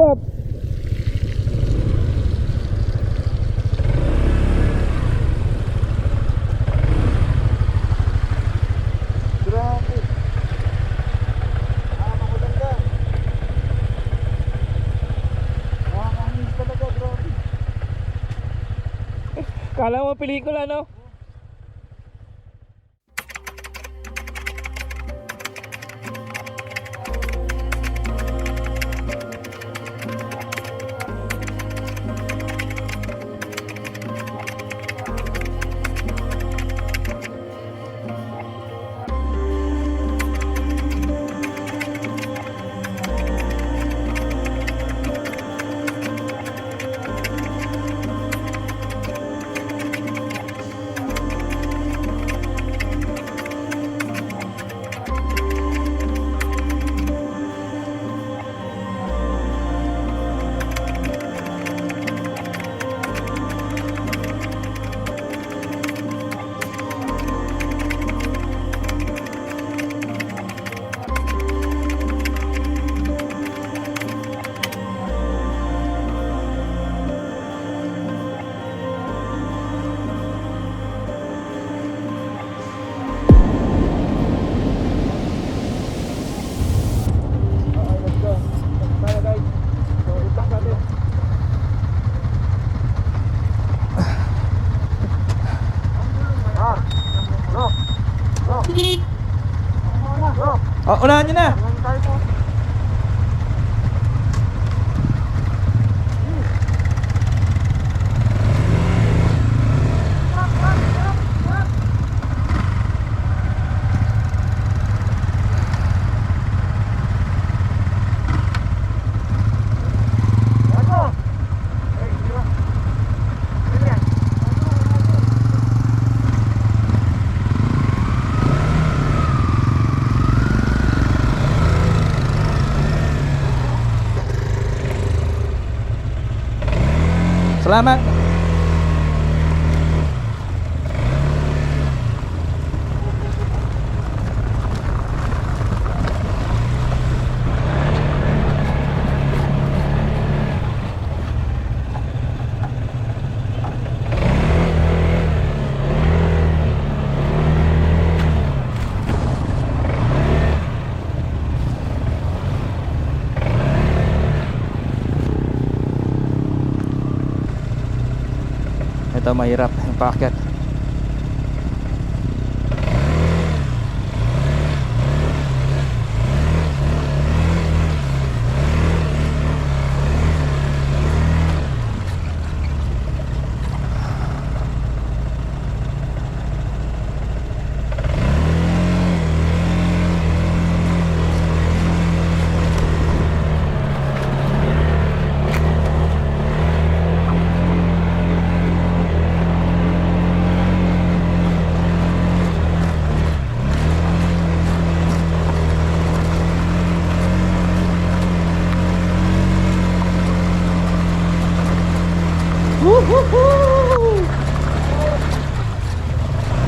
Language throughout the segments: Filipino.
up. Grabe. Maganda. Nakakamiss talaga, grabe. Kala mo pelikula, no? Oh, unahan nyo na. Salamat. Ito mahirap yung paakyat.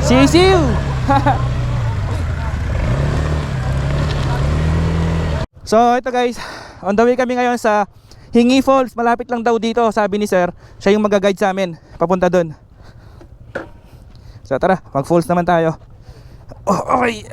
Sisiw! So ito guys, on the way kami ngayon sa Hingi Falls. Malapit lang daw dito, sabi ni sir. Siya yung mag-guide sa amin papunta dun. So tara, mag-falls naman tayo. Oh, okay.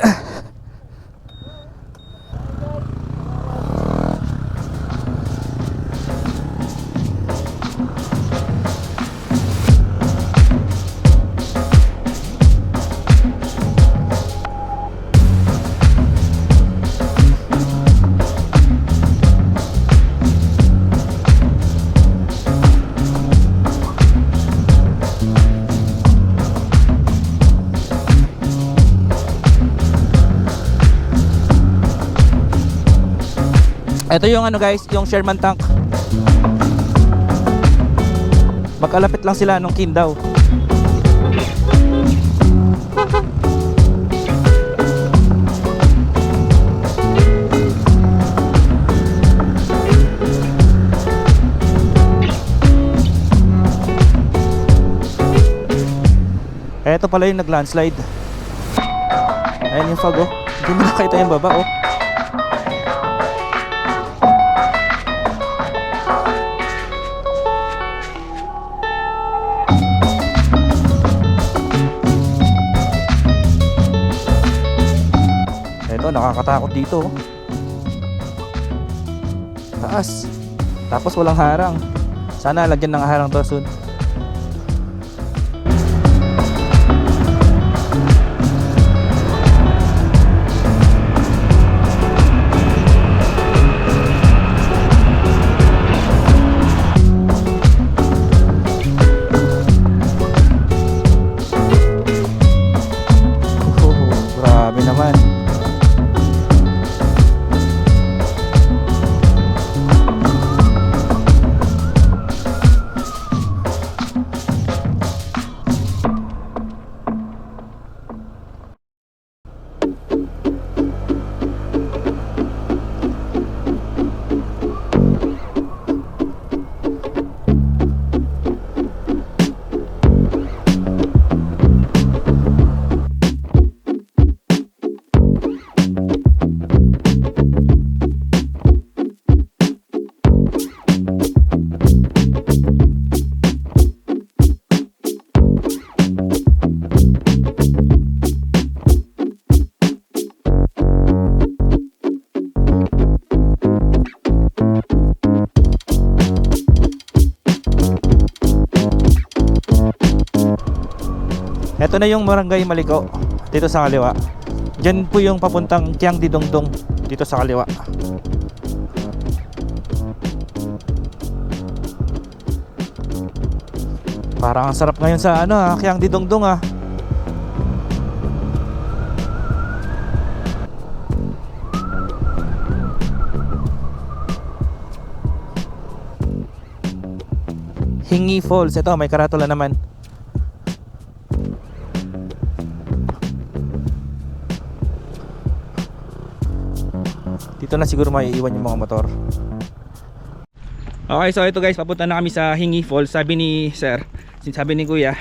Ito yung ano guys, yung Sherman tank. Magkalapit lang sila nung Kindaw. Ito pala yung nag-landslide. Ayan yung fog oh. Hindi mo nakita yung baba oh. nakakatakot dito. Taas. Tapos walang harang. Sana lagyan ng harang to soon. Grabe naman. Ito na yung Barangay Maliko dito sa kaliwa. Diyan po yung papuntang Kiangdidongdong dito sa kaliwa. Parang ang sarap ngayon sa Kiangdidongdong ah. Hingi Falls. Ito may karatula naman. Dito na siguro maiiwan yung mga motor. Okay, so ito guys, papunta na kami sa Hingi Falls. Sabi ni sir, sabi ni kuya,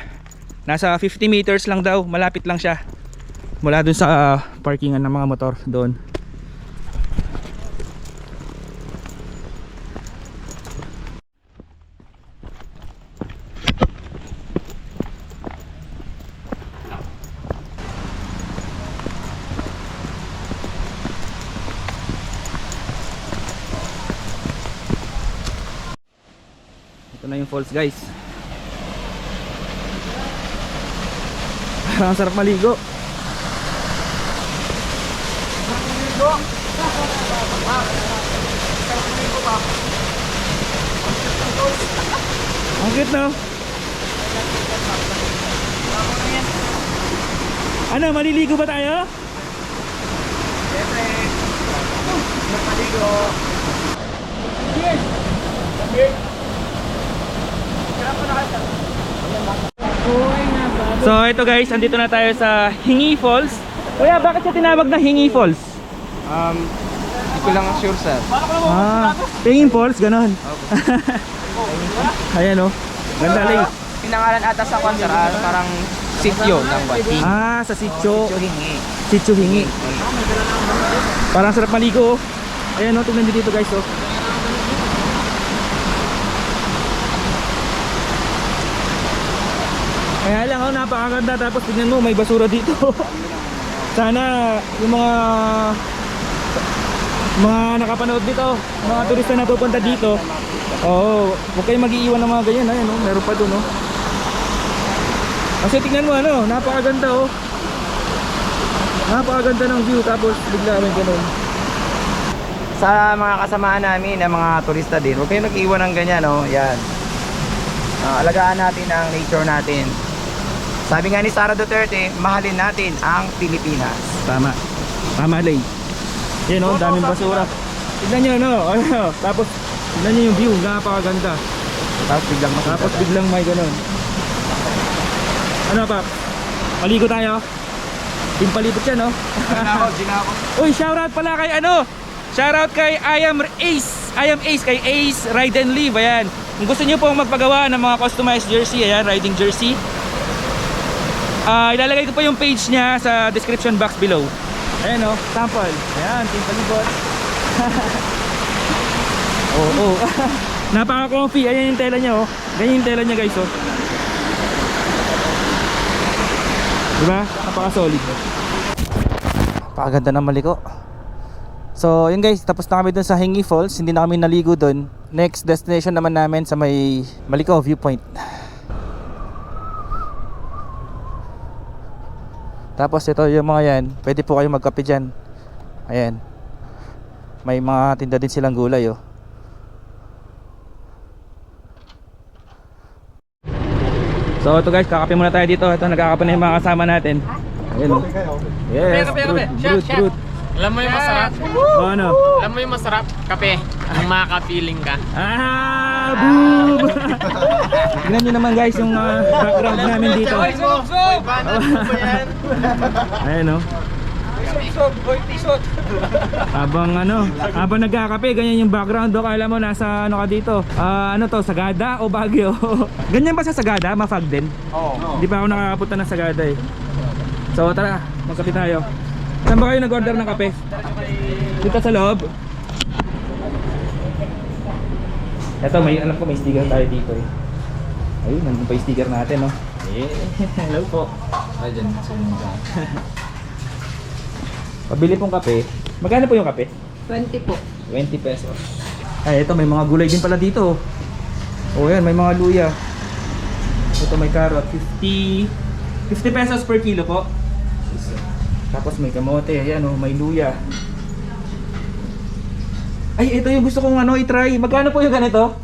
nasa 50 meters lang daw, malapit lang siya mula dun sa parkingan ng mga motor doon. Ito na yung falls guys. Ang sarap maligo. Ang cute no? Ano, maliligo ba tayo? Siyempre, maligo. Yes! Okay. So ito guys, andito na tayo sa Hingi Falls. Kuya, bakit siya tinawag na Hingi Falls? Hindi ko lang sure sir. Hingi Falls, ganon. Ayan o, ganda lang. Pinangalan ata sa kwan sir, parang sityo ng kwan. Sa sityo. Sityo Hingi. Sityo Hingi. Parang sarap maligo. Ayan o, tignan nyo dito guys o. Kaya lang napakaganda, tapos tingnan mo may basura dito. Sana yung mga nakapanood dito, mga turista na pupunta dito, huwag kayong mag-iiwan ng mga ganyan. Ayan meron pa doon Kasi tingnan mo napakaganda napakaganda ng view, tapos bigla may ganun. Sa mga kasamaan namin na mga turista din, huwag kayong mag-iwan ng ganyan yan. Alagaan natin ang nature natin. Sabi nga ni Sara Duterte, mahalin natin ang Pilipinas. Tama. Tama lay. Yan daming basura. Tignan nyo tapos tignan nyo yung view, napakaganda. Tapos biglang may ganun. Ano pa? Maligo tayo? Pimpalibot yan Ginako. Uy, shoutout pala kay shoutout kay I am Ace, kay Ace Ride and Live. Ayan. Kung gusto nyo pong magpagawa ng mga customized jersey, ayan, riding jersey, ilalagay ko po yung page niya sa description box below. Ayan sample. Ayan, pimpalibot. Napaka-comfy. Ayan yung tela niya Ganyan yung tela niya guys Diba? Napaka-solid. Napakaganda ng Maliko. So yun guys, tapos na kami dun sa Hingi Falls. Hindi na kami naligo dun. Next destination naman namin sa may Maliko Viewpoint. Tapos ito yung mga yan, pwede po kayo magkape dyan. Ayan, may mga tinda din silang gulay oh. So ito guys, kakape muna tayo dito. Ito, nagkakape na yung mga kasama natin. Ayan oh. Yes, fruit. Alam mo yung masarap? Oh, ano? Alam mo yung masarap? Kape. Ang makaka-feeling ka. Boom! Tignan nyo naman guys yung background namin dito. Ayan o. Habang nagkakape, ganyan yung background o. Kala mo nasa ano ka dito. Ano to, Sagada o Baguio? Ganyan ba sa Sagada? Mafag din? Oo. Hindi pa ako nakakapunta ng Sagada eh. So tara, magkape tayo. Saan ba kayo nag-order ng kape? Dito sa loob. Ito, alam ko may sticker tayo dito eh. Ayun, nandun pa yung sticker natin, no? Hello po. Ayan, pabili pong kape. Magkano po yung kape? 20 po. 20 pesos. Ay, ito, may mga gulay din pala dito. Oh, yan, may mga luya. Ito may carrot, 50 pesos per kilo po. Tapos may kamote, ayan oh, may luya. Ay, ito yung gusto kong i-try. Magkano po yung ganito?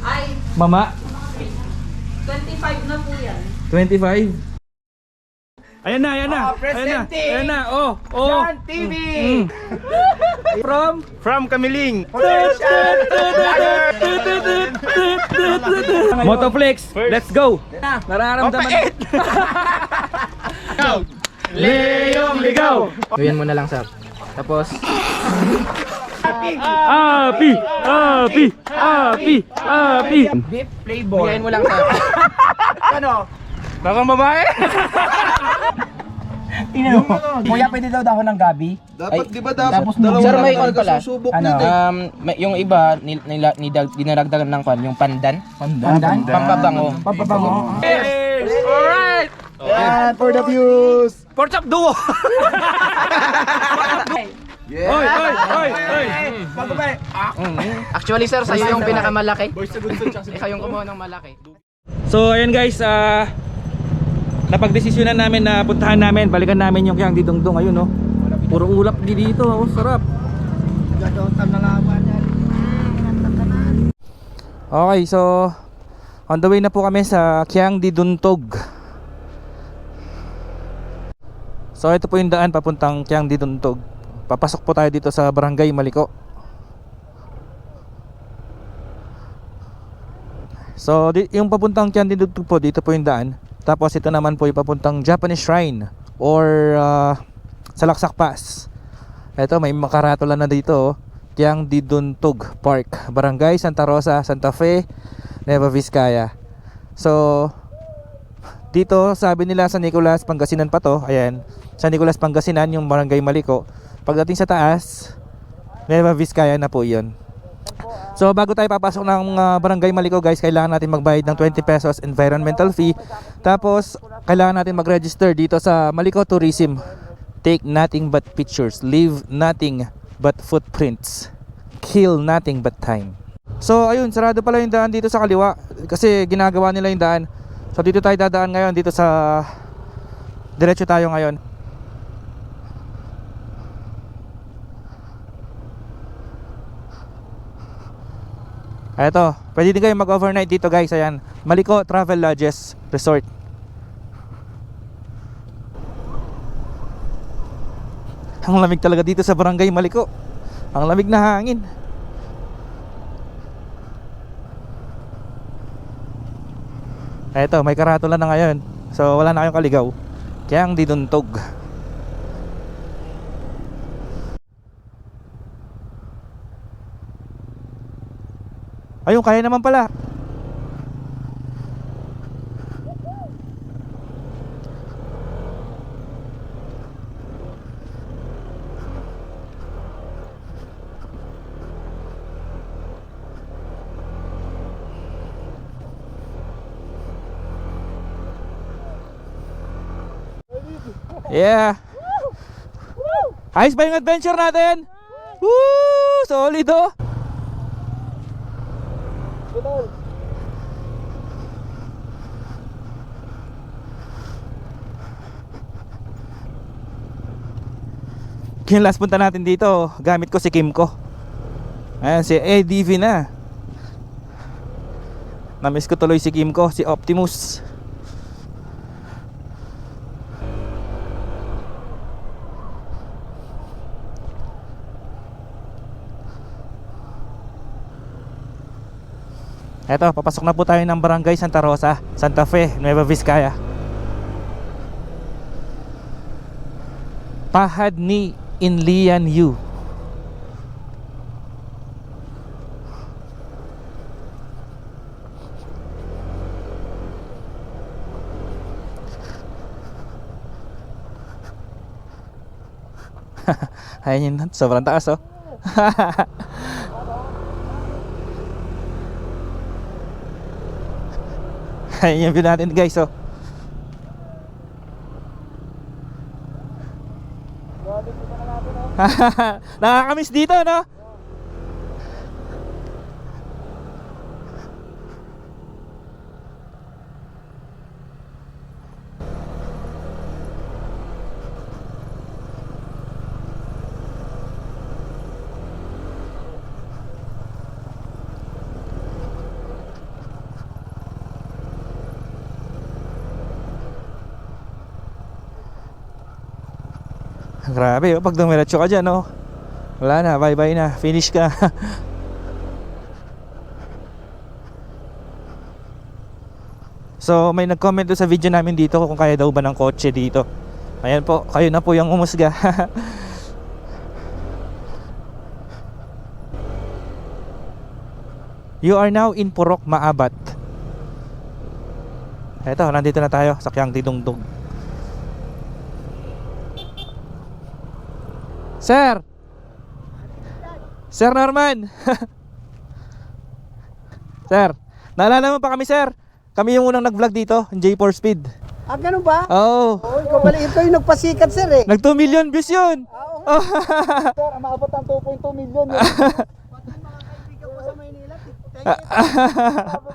Ay, Mama? 25 na po yan. 25? Ayan na. Ayan na. Oh. John TV! From Kamiling! Motoflex, let's go! Nararamdaman. Leong ligaw! Tuyan mo na lang, sir. Tapos, Api! Beef flavor. bigayin mo lang, sir. Ano? Bakang babae? Kuya, pwede daw dahon ng gabi? Dapat, Ay, di ba dapat? tapos Dalawa Sir, lang may talaga pala. susubok Ano? nun eh. Yung iba, dinaragdagan ng kwan, yung pandan. Pandan? Pampabango. Pampabango. Alright! Yan, for the views! Pork chop duo! Yeah. Oy! Actually, sir, sa'yo yung pinakamalaki. Ikaw yung kumuha ng malaki. So ayan guys, napagdesisyonan namin na puntahan namin, balikan namin yung Kiang Didongdong. Ayun oh, puro ulap dito, oh, sarap. Okay, so on the way na po kami sa Kiang Diduntog. So ito po yung daan papuntang Kiang Diduntog. Papasok po tayo dito sa Barangay Maliko. So yung papuntang Kiang Diduntog po, dito po yung daan. Tapos ito naman po yung papuntang Japanese Shrine or Salaksak Pass. Ito may makaratula na dito oh. Kiang Diduntog Park, Barangay Santa Rosa, Santa Fe, Nueva Vizcaya. So dito sabi nila sa Nicolas, Pangasinan pa to. Ayan, sa Nicolas, Pangasinan yung Barangay Maliko. Pagdating sa taas, Nueva Vizcaya na po yun. So bago tayo papasok ng Barangay Maliko guys, kailangan natin magbayad ng 20 pesos environmental fee. Tapos kailangan natin mag-register dito sa Maliko Tourism. Take nothing but pictures, leave nothing but footprints, kill nothing but time. So ayun, sarado pala yung daan dito sa kaliwa kasi ginagawa nila yung daan. So dito tayo dadaan ngayon, dito sa diretso tayo ngayon. Eto, pwede din kayo mag-overnight dito guys. Ayan, Maliko Travel Lodges Resort. Ang lamig talaga dito sa Barangay Maliko. Ang lamig na hangin. Eto, may karatula na ngayon. So wala na kayong kaligaw. Kiang Diduntog. Ayun, kaya naman pala. Yeah. Ayos ba yung adventure natin? Woo! Solid oh! Yung last punta natin dito, gamit ko si Kimco. Ayan, si ADV na. Namiss ko tuloy si Kimco, si Optimus. Eto, papasok na po tayo ng Barangay Santa Rosa, Santa Fe, Nueva Vizcaya. Pahad ni Inlian Yu. Ayan yun, sobrang taas oh. Ayan yung view natin guys oh. Nakakamiss dito no? Grabe oh, pag dumiretso ka dyan oh, wala na, bye bye na, finish ka. So may nag-comment doon sa video namin dito kung kaya daw ba ng kotse dito. Ayan po, kayo na po yung umusga. You are now in Purok Maabat. Eto, nandito na tayo sa Kiang Tidungdung. Sir! Sir Norman! Sir, naalala mo pa kami sir? Kami yung unang nag-vlog dito, yung J4 Speed. Ah, ganun ba? Oo. Oo, ikaw pala, ito yung nagpasikat, sir eh. Nag 2 million views yun! Oh. Sir, maabot ng 2.2 million. Pati mga kaibigan ko sa Maynila, thank you.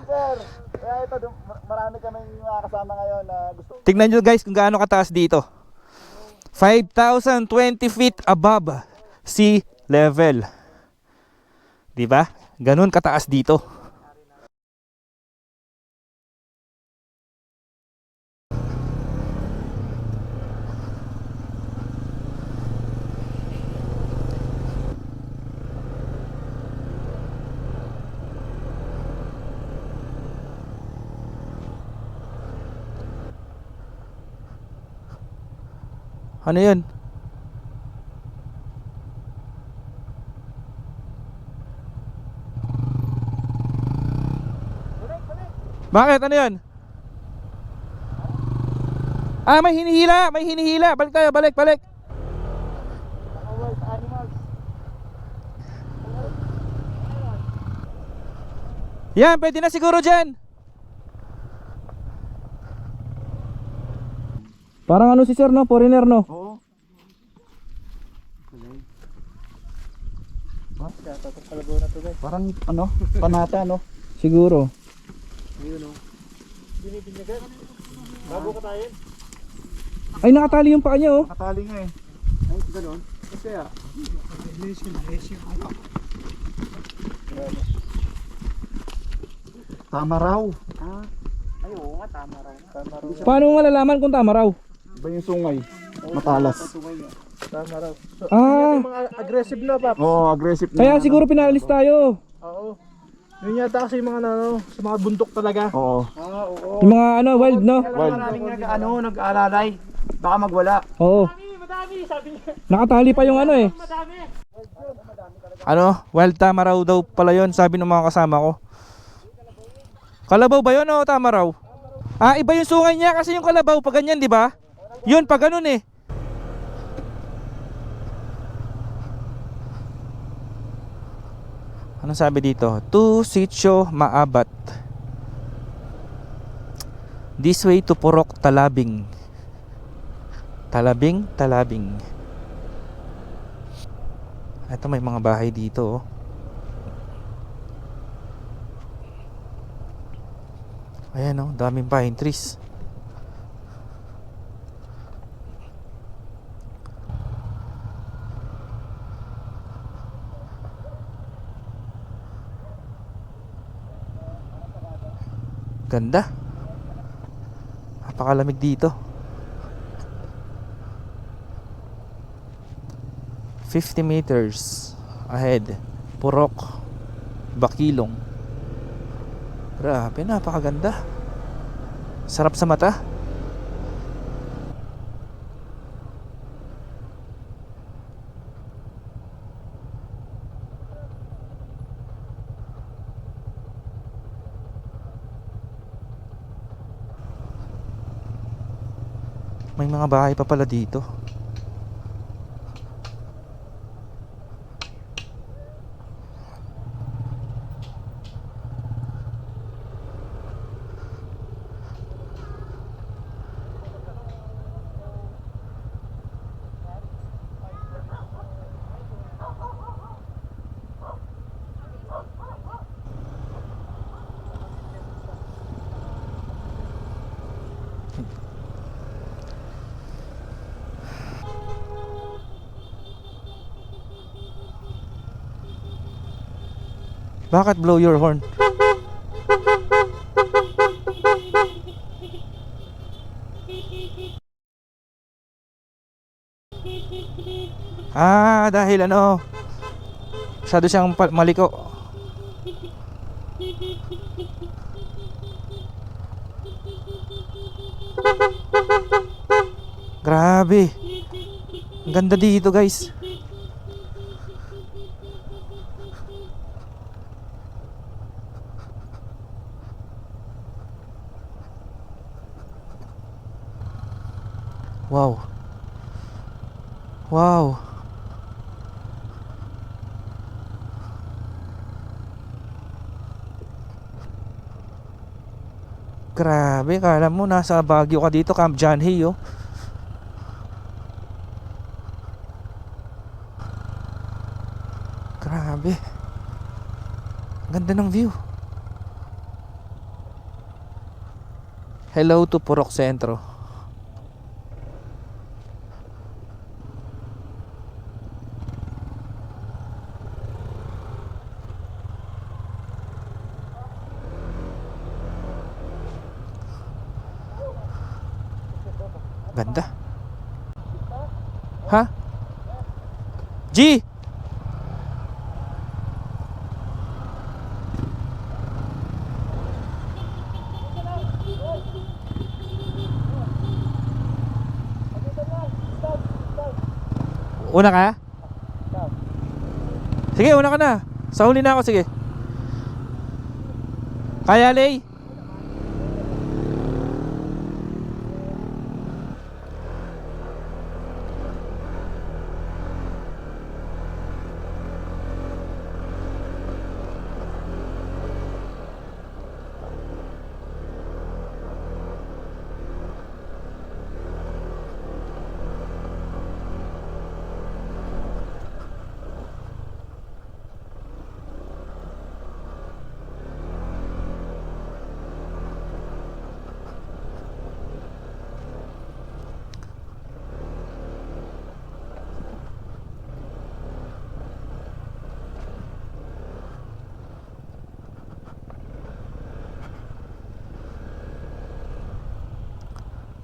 Sir, kaya ito, marami kaming kasama ngayon na gusto. Tignan nyo guys kung gaano kataas dito. 5,020 feet above sea level. Diba? Ganun kataas dito. Ano yun? Bakit? Ano yun? Ah, may hinihila! May hinihila! Balik tayo! Balik! Balik! Yan! Pwede na siguro dyan! Parang ano si sir no? Foreigner no? Oo. Parang ano, panata no? Siguro. Ay nakatali yung paa niya oh. Nakatali nga eh. Ay, gano'n. Kasi ah. Tama raw. Paano mo malalaman kung tama raw? Iba yung sungay. Matalas. Ah, Aggressive na, Pap. Oo, aggressive na. kaya siguro pinalis tayo. Oo. Yun yata kasi yung mga ano, sa mga bundok talaga. Oo. Yung mga ano, wild no? Wild. Maraming nag-aalalay. Baka magwala. Oo. Nakatali pa yung ano eh. Ano? Wild tama raw daw pala yun, sabi ng mga kasama ko. Kalabaw ba yun o tama raw? Ah, iba yung sungay niya kasi yung kalabaw pag ganyan, di ba? Yun, pag ganun eh. Anong sabi dito? To Sitio Maabat. This way to Purok Talabing. Talabing, Talabing. Ito may mga bahay dito oh. Ayan oh, daming pine trees. Ganda. Napakalamig dito. 50 meters ahead, Purok, Bakilong. Grabe, napakaganda. Sarap sa mata. May mga bahay pa pala dito. Bakit blow your horn? Dahil ano, masyado siyang maliko. Grabe. Ang ganda dito, guys. Wow. Wow. Grabe, kala mo nasa Baguio ka dito, Camp John Hay oh. Grabe. Ganda ng view. Hello to Purok Sentro. Ganda. Ha? G! Una ka? Sige, una ka na. Sa huli na ako, sige. Kaya, Lay?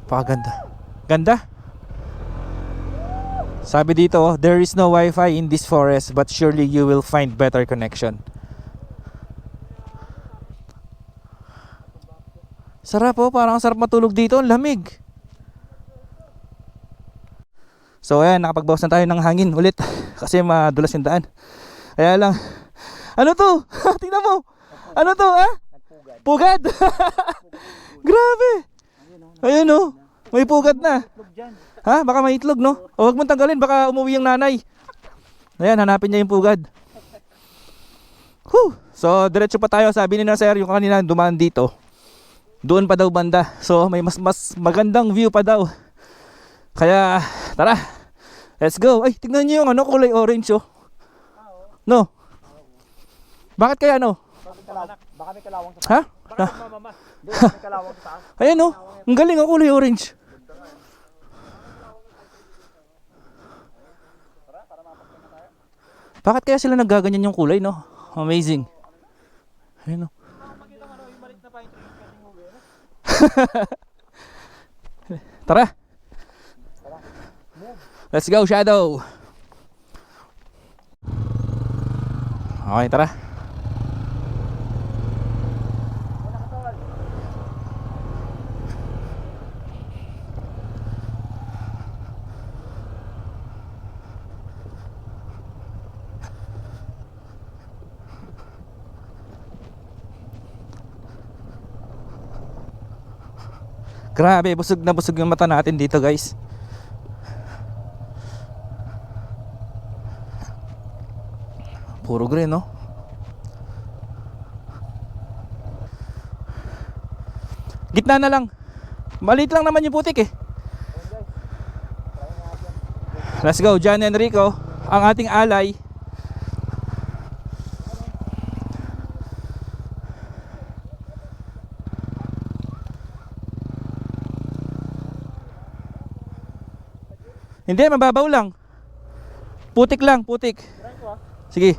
Pakaganda. Ganda. Sabi dito, oh, there is no wifi in this forest, but surely you will find better connection. Sarap oh, parang sarap matulog dito, ang lamig. So ayan, nakapagbawas na tayo ng hangin ulit kasi madulas yung daan. Kaya lang, ano to? Tingnan mo. Ano to, ha? Pugad. Grabe. Ayun oh, may pugad na. Ha? Baka may itlog, no? O huwag mong tanggalin, baka umuwi yung nanay. Ayan, hanapin niya yung pugad. Whew. So, diretso pa tayo. Sabi ni na sir, yung kanina dumaan dito, doon pa daw banda. So, may mas magandang view pa daw. Kaya, tara. Let's go. Ay, tignan niyo yung ano, kulay orange, oh. No? Bakit kaya no? Baka may kalawang sa Ha? Hindi, may kalawang sa taas. Ayan no? Ang galing ang kulay orange. Bakit kaya sila naggaganyan yung kulay, no? Amazing. Ayan no? Tara. Let's go, Shadow. Okay, tara. Grabe, busog na busog yung mata natin dito, guys. Puro green, no? Gitna na lang. Maliit lang naman yung putik eh. Let's go, John Enrico, ang ating alay. Hindi, mababaw lang. Putik lang, putik. Sige.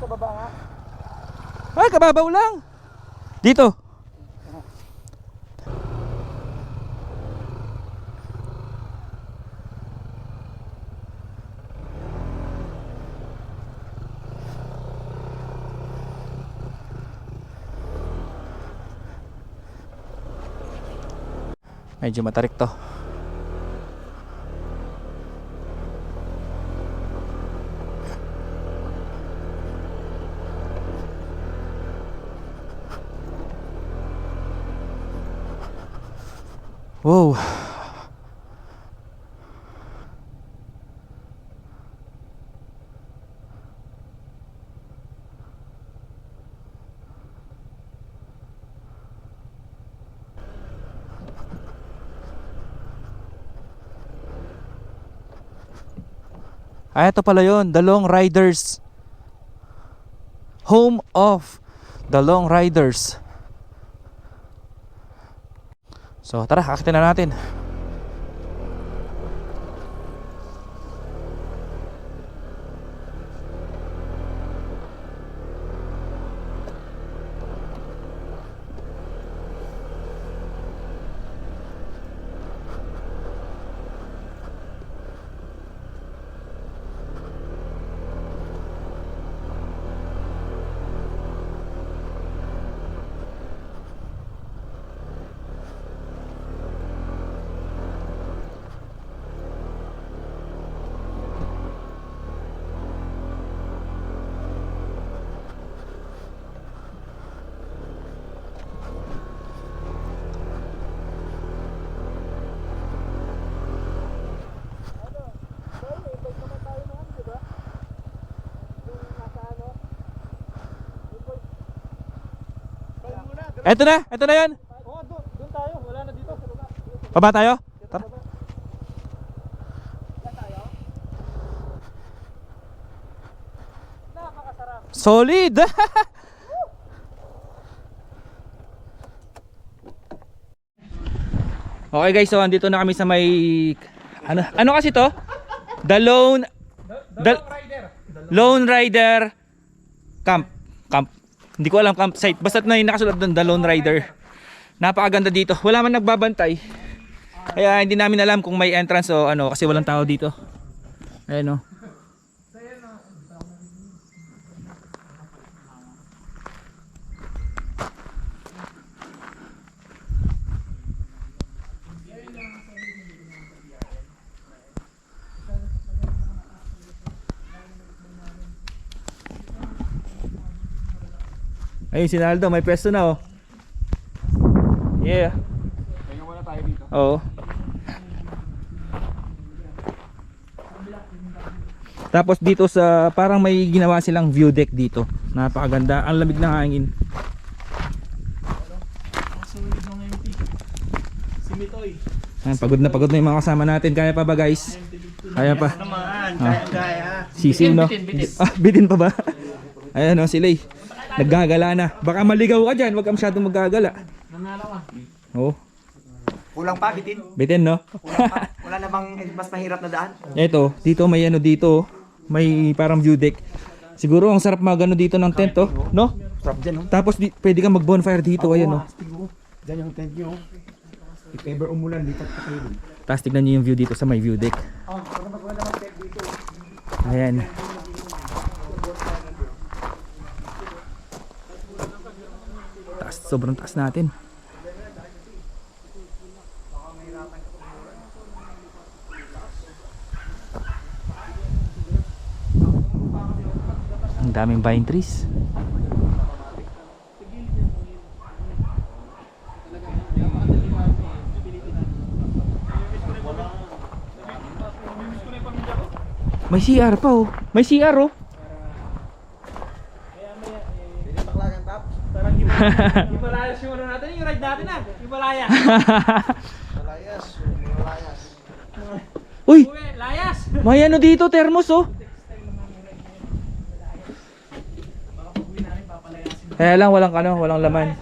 Sa baba nga. Ay, kababaw lang. Dito. Medyo matarik to. Wow. Ay, ito pala yun, The Long Riders. Home of The Long Riders. So tara, akitin na natin. Ito na yan. Oo, doon tayo. Wala na dito. Sa baba. Baba tayo? Tara. Solid! Okay guys, so andito na kami sa may ano kasi to? The Lone Rider Camp. Hindi ko alam campsite. Basta na yung nakasulat doon, The Lone Rider. Napakaganda dito. Wala man nagbabantay. Kaya hindi namin alam kung may entrance o ano kasi walang tao dito. Ayan o. Ayun si Naldo, may pwesto na oh. Yeah. Tingnan muna tayo dito. Oo. Tapos dito sa parang may ginawa silang view deck dito. Napakaganda, ang lamig ng hangin. Si Mitoy. Ayan, pagod na yung mga kasama natin. Kaya pa ba guys? Kaya pa. Kaya. Sisiw no? Bitin. Ah, bitin pa ba? Ayan o, sila naggagala na. Baka maligaw ka dyan, wag ka masyadong maggagala. Oo. Kulang pa, bitin. Bitin no? Wala na bang mas mahirap na daan? Ito, dito may ano dito, may parang view deck. Siguro ang sarap magano dito ng tent oh, no? Sarap dyan, no? Tapos pwede kang mag-bonfire dito, ayan no. Dyan yung tent nyo. If ever umulan, lipat ka kayo. Tapos tignan niyo yung view dito sa may view deck. Ayan. Taas, sobrang taas natin. Ang daming pine trees. May CR pa oh. May CR oh. Himalayas yung ano natin, yung ride natin ah. Himalayas. Uy, Uwe, layas. may ano dito, thermos oh. Kaya lang walang ano, walang laman.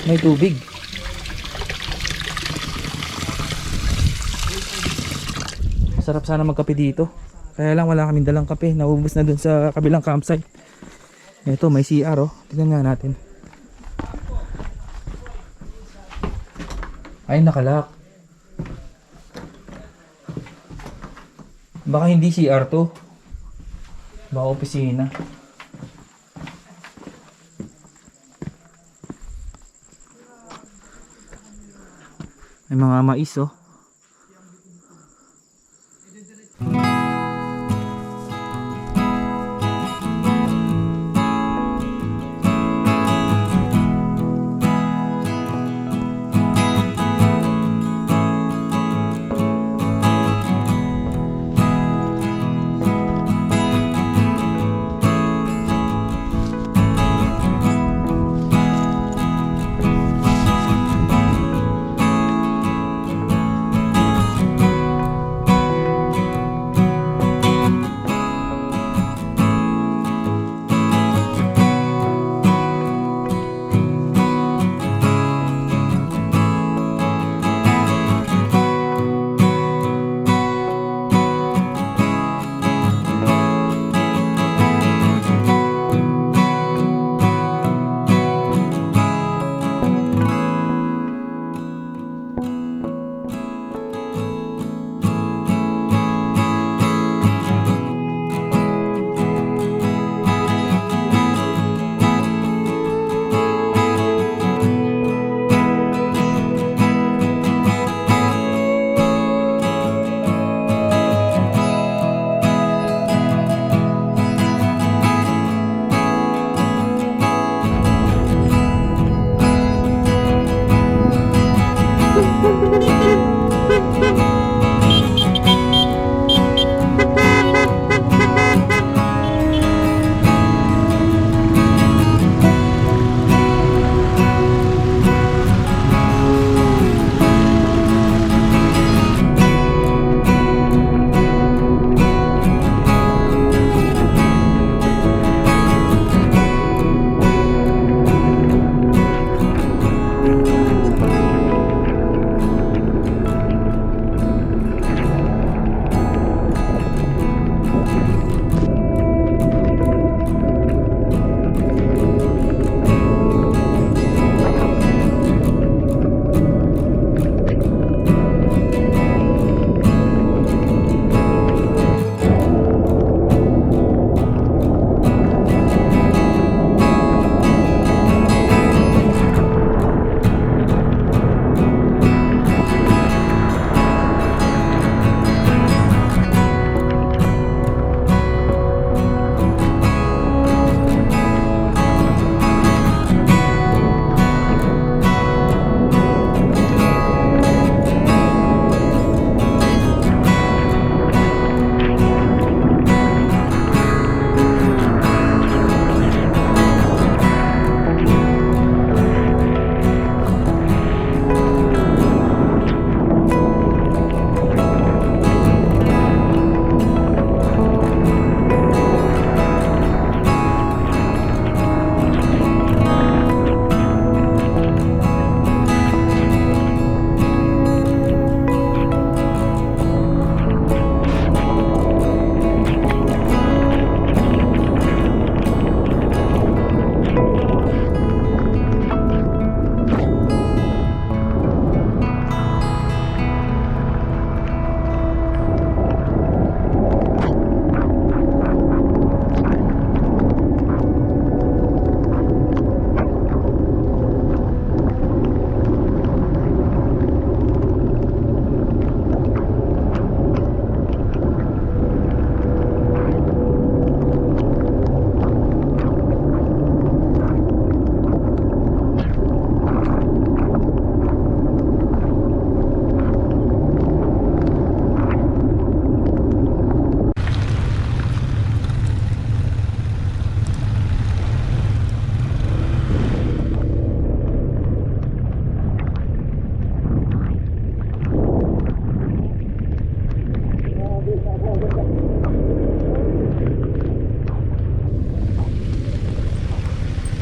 May tubig. Sarap sana magkape dito. Kaya lang wala kaming dalang kape. Naubos na dun sa kabilang campsite. Ito may CR oh. Tingnan nga natin. Ay nakalak. Baka hindi CR to. Baka opisina. May mga mais oh.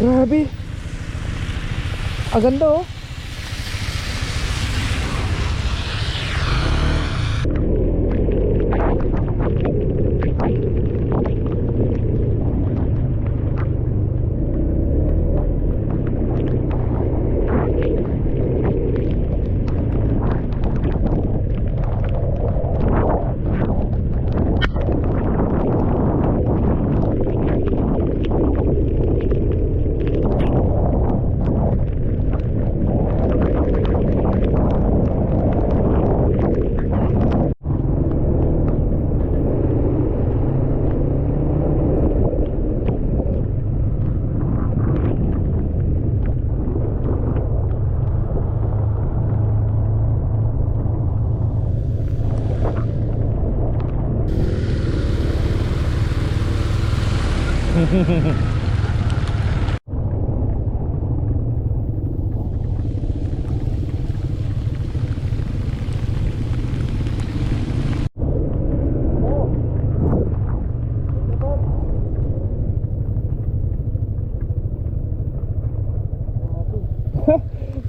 Grabe. Ang ganda oh.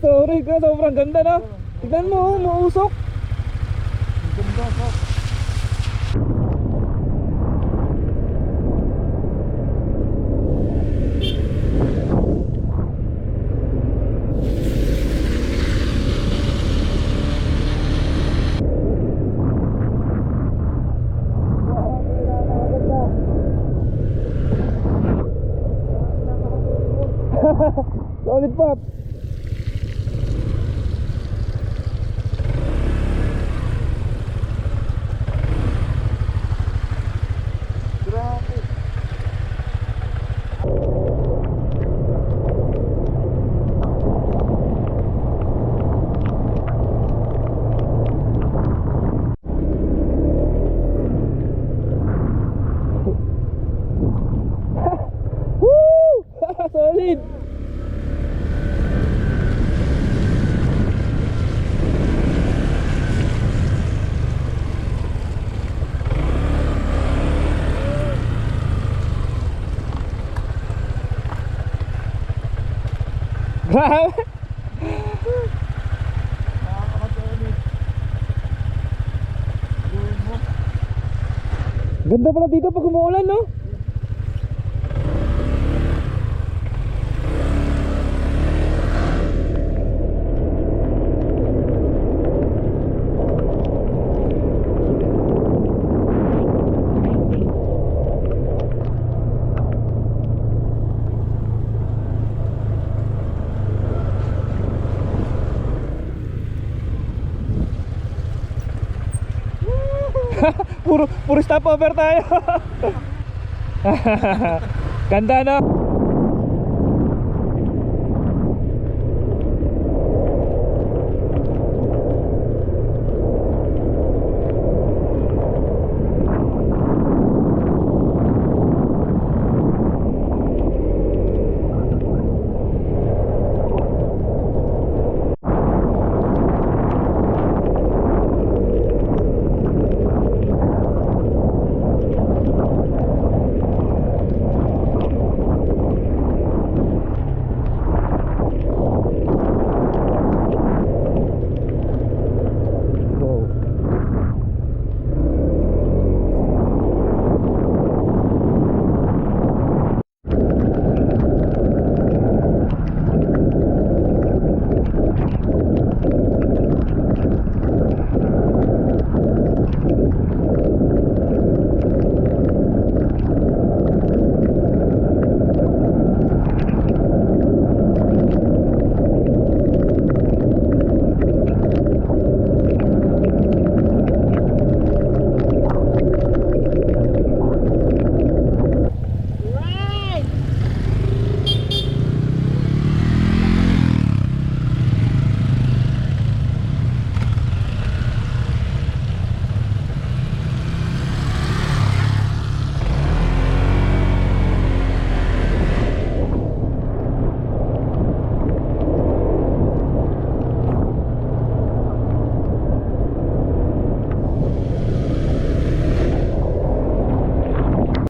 Sorry ka, sobrang ganda na. Tignan mo, mausok. Ganda po. Solid pop. Grabe. Woo! Solid. Grabe. Ganda pala dito pag umuulan, no? puro stopover tayo. Ganda, no?